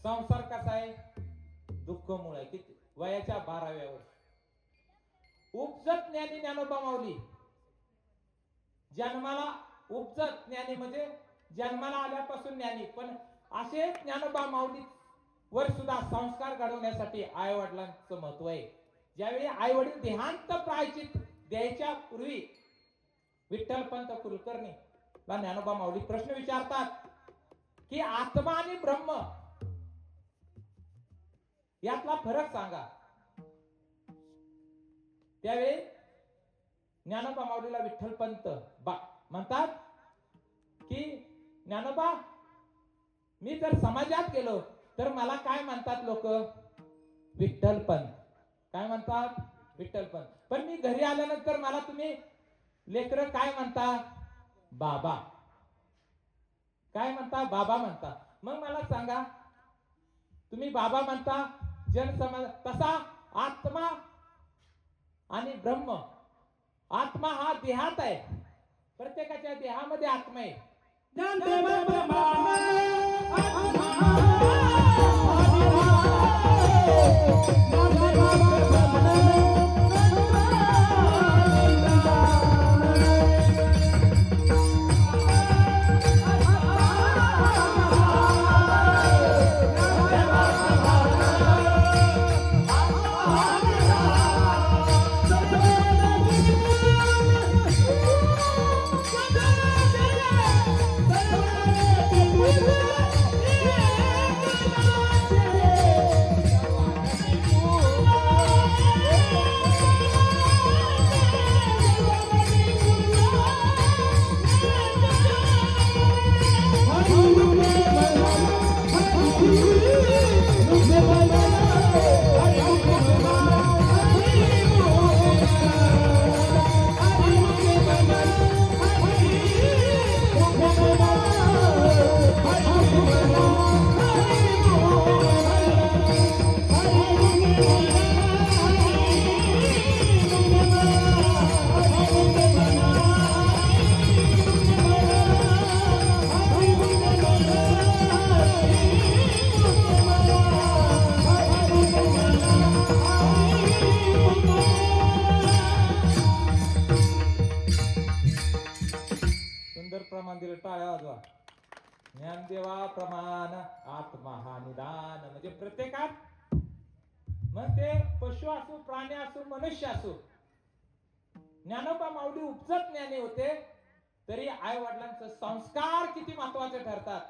संसार कसा आहे? दुःखमूळ आहे. किती वयाच्या 12व्या वर्षी उपजत ज्ञानी ज्ञानोबा माऊली जन्माला उपजत ज्ञानी म्हणजे जन्माला आल्यापासून ज्ञानी, पण असे ज्ञानोबा माऊली वर सुद्धा संस्कार घडवण्यासाठी आई वडिलांचं महत्व आहे. ज्यावेळी आई वडील देहांत प्रायचित द्यायच्या पूर्वी विठ्ठलपंत कुलकर्णी ला ज्ञानोबा माऊली प्रश्न विचारतात की आत्मा आणि ब्रह्म यातला फरक सांगा. त्यावेळी ज्ञानोबा माऊलीला विठ्ठलपंत म्हणतात की ज्ञानोबा, मी जर समाजात गेलो तर मला काय म्हणतात लोक? विठ्ठलपंत. काय म्हणतात? विठ्ठलपंत. पण मी घरी आल्यानंतर मला तुम्ही लेकरं काय म्हणता? बाबा. काय म्हणता? बाबा म्हणता. मग मला सांगा, तुम्ही बाबा म्हणता जन समाज, तसा आत्मा आणि ब्रह्म, आत्मा हा देहात आहे, प्रत्येकाच्या देहामध्ये आत्मा आहे. ज्ञानदेवा प्रमाण आत्मा हा निदान. म्हणजे प्रत्येकात, मग ते पशु असो, प्राणी असो, मनुष्य असो, ज्ञानोबा माऊली उपजत ज्ञानी होते, तरी आई वडिलांचे संस्कार किती महत्वाचे ठरतात.